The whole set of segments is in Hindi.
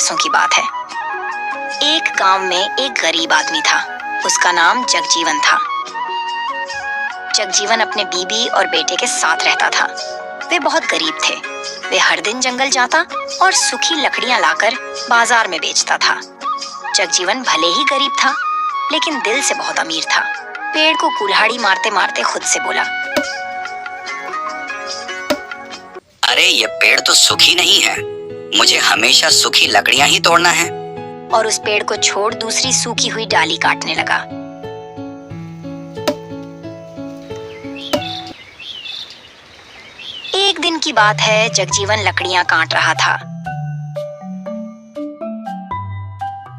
बरसों की बात है। एक गांव में एक गरीब आदमी था। उसका नाम जगजीवन था। जगजीवन अपने बीबी और बेटे के साथ रहता था। वे बहुत गरीब थे। वे हर दिन जंगल जाता और सूखी लकड़ियां लाकर बाजार में बेचता था। जगजीवन भले ही गरीब था, लेकिन दिल से बहुत अमीर था। पेड़ को कुल्हाड़ी मारते मारते खुद से बोला, अरे ये पेड़ तो सूखी नहीं है, मुझे हमेशा सूखी लकड़ियां ही तोड़ना है। और उस पेड़ को छोड़ दूसरी सूखी हुई डाली काटने लगा। एक दिन की बात है, जगजीवन लकड़ियां काट रहा था।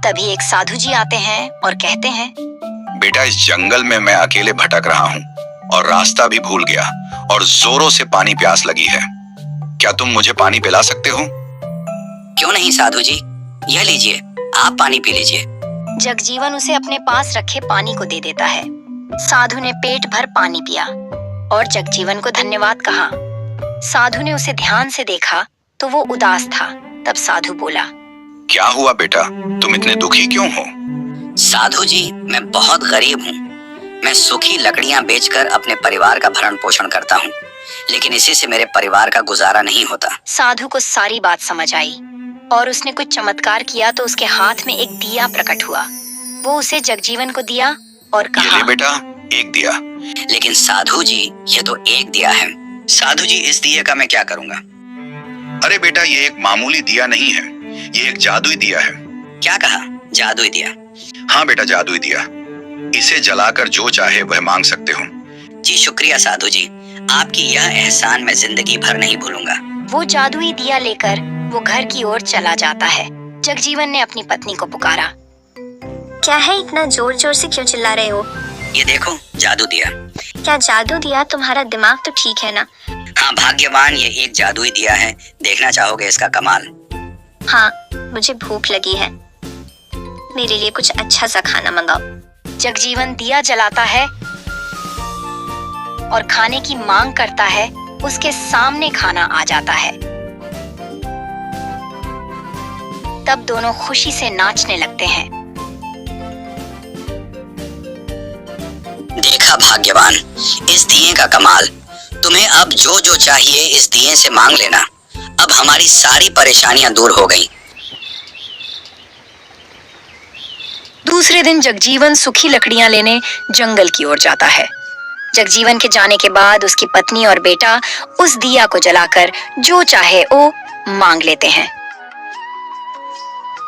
तभी एक साधु जी आते हैं और कहते हैं, बेटा, इस जंगल में मैं अकेले भटक रहा हूँ और रास्ता भी भूल गया और जोरों से पानी प्यास लगी है। क्या तुम मुझे पानी पिला सकते हो? क्यों नहीं साधु जी, यह लीजिए, आप पानी पी लीजिए। जगजीवन उसे अपने पास रखे पानी को दे देता है। साधु ने पेट भर पानी पिया और जगजीवन को धन्यवाद कहा। साधु ने उसे ध्यान से देखा तो वो उदास था। तब साधु बोला, क्या हुआ बेटा, तुम इतने दुखी क्यों हो? साधु जी, मैं बहुत गरीब हूँ। मैं सूखी लकड़ियां बेचकर अपने परिवार का भरण पोषण करता हूँ, लेकिन इसी से मेरे परिवार का गुजारा नहीं होता। साधु को सारी बात समझ आई और उसने कुछ चमत्कार किया तो उसके हाथ में एक दिया प्रकट हुआ। वो उसे जगजीवन को दिया और कहा, ये ले बेटा, एक दिया। लेकिन साधु जी, ये तो एक दिया है। साधु जी, इस दिए का मैं क्या करूँगा? अरे बेटा, ये एक मामूली दिया नहीं है, ये एक जादुई दिया है। क्या कहा? जादुई दिया? हाँ बेटा, जादुई दिया। इसे जलाकर जो चाहे वह मांग सकते हो। जी शुक्रिया साधु जी, आपकी यह एहसान मैं जिंदगी भर नहीं भूलूंगा। वो जादुई दिया लेकर वो घर की ओर चला जाता है। जगजीवन ने अपनी पत्नी को पुकारा, क्या है, इतना जोर जोर से क्यों चिल्ला रहे हो? ये देखो, जादू दिया। क्या जादू दिया? तुम्हारा दिमाग तो ठीक है ना? हाँ भाग्यवान, ये एक जादुई दिया है। देखना चाहोगे इसका कमाल? हाँ, मुझे भूख लगी है, मेरे लिए कुछ अच्छा सा खाना मंगाओ। जगजीवन दिया जलाता है और खाने की मांग करता है। उसके सामने खाना आ जाता है। तब दोनों खुशी से नाचने लगते हैं। देखा भाग्यवान, इस दिए का कमाल। तुम्हें अब जो जो चाहिए इस दिए से मांग लेना। अब हमारी सारी परेशानियां दूर हो गईं। दूसरे दिन जगजीवन सूखी लकड़ियां लेने जंगल की ओर जाता है। जगजीवन के जाने के बाद उसकी पत्नी और बेटा उस दिया को जलाकर जो चाहे वो मांग लेते हैं।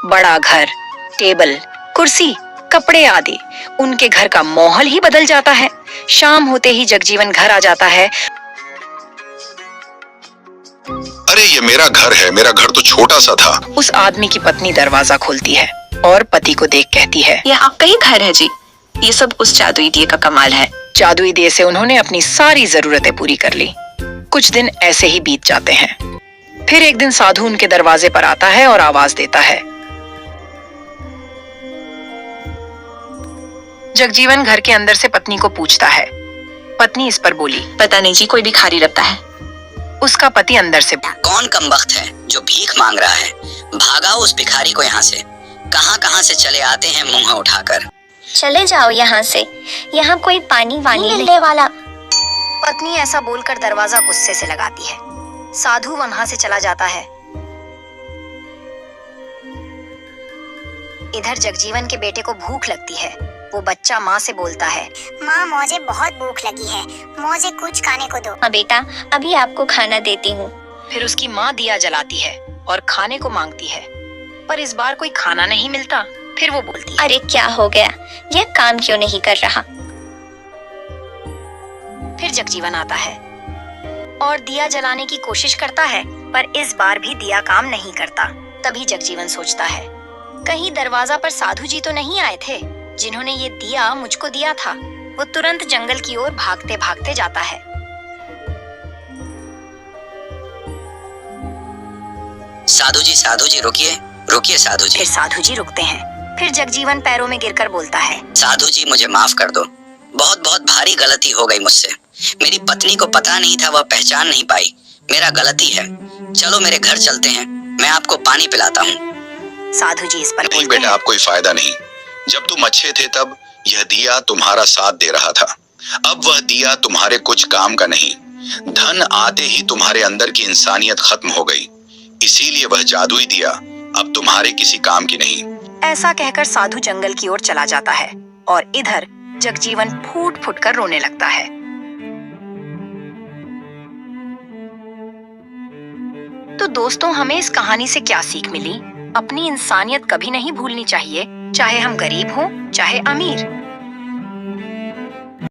बड़ा घर, टेबल, कुर्सी, कपड़े आदि, उनके घर का माहौल ही बदल जाता है। शाम होते ही जगजीवन घर आ जाता है। अरे ये मेरा घर है, मेरा घर तो छोटा सा था। उस आदमी की पत्नी दरवाजा खोलती है और पति को देख कहती है, यह आपका ही घर है जी। ये सब उस जादुई दिए का कमाल है। जादुई दिए से उन्होंने अपनी सारी जरूरतें पूरी कर ली। कुछ दिन ऐसे ही बीत जाते हैं। फिर एक दिन साधु उनके दरवाजे पर आता है और आवाज देता है। जगजीवन घर के अंदर से पत्नी को पूछता है। पत्नी इस पर बोली, पता नहीं जी, कोई भिखारी लगता है। उसका पति अंदर से, कौन कमबख्त है जो भीख मांग रहा है? भागाओ उस भिखारी को यहाँ से। कहाँ से चले आते हैं मुंह उठाकर। चले जाओ यहाँ से, यहाँ कोई पानी वानी मिलने वाला। पत्नी ऐसा बोलकर दरवाजा गुस्से से लगाती है। साधु वहां से चला जाता है। इधर जगजीवन के बेटे को भूख लगती है। वो बच्चा माँ से बोलता है, माँ, मुझे बहुत भूख लगी है, मुझे कुछ खाने को दो। हाँ बेटा, अभी आपको खाना देती हूँ। फिर उसकी माँ दिया जलाती है और खाने को मांगती है, पर इस बार कोई खाना नहीं मिलता। फिर वो बोलती है, अरे क्या हो गया, यह काम क्यों नहीं कर रहा? फिर जगजीवन आता है और दिया जलाने की कोशिश करता है, पर इस बार भी दिया काम नहीं करता। तभी जगजीवन सोचता है, कहीं दरवाजा पर साधु जी तो नहीं आए थे जिन्होंने ये दिया मुझको दिया था। वो तुरंत जंगल की ओर भागते भागते जाता है। साधु जी रुकिए, रुकिए साधु जी। फिर साधु जी रुकते हैं। फिर जगजीवन पैरों में गिरकर बोलता है, साधु जी मुझे माफ कर दो, बहुत बहुत भारी गलती हो गई मुझसे। मेरी पत्नी को पता नहीं था, वह पहचान नहीं पाई। मेरा गलती है। चलो मेरे घर चलते हैं, मैं आपको पानी पिलाता हूँ। साधु जी इस पर नहीं बोलते बेटा, हैं, अब कोई फायदा नहीं। जब तुम अच्छे थे तब यह दिया तुम्हारा साथ दे रहा था। अब वह दिया तुम्हारे कुछ काम का नहीं। धन आते ही तुम्हारे अंदर की इंसानियत खत्म हो गई, इसीलिए वह जादुई दिया अब तुम्हारे किसी काम की नहीं। ऐसा कहकर साधु जंगल की ओर चला जाता है और इधर जगजीवन फूट फूट कर रोने लगता है। तो दोस्तों, हमें इस कहानी से क्या सीख मिली? अपनी इंसानियत कभी नहीं भूलनी चाहिए, चाहे हम गरीब हों चाहे अमीर।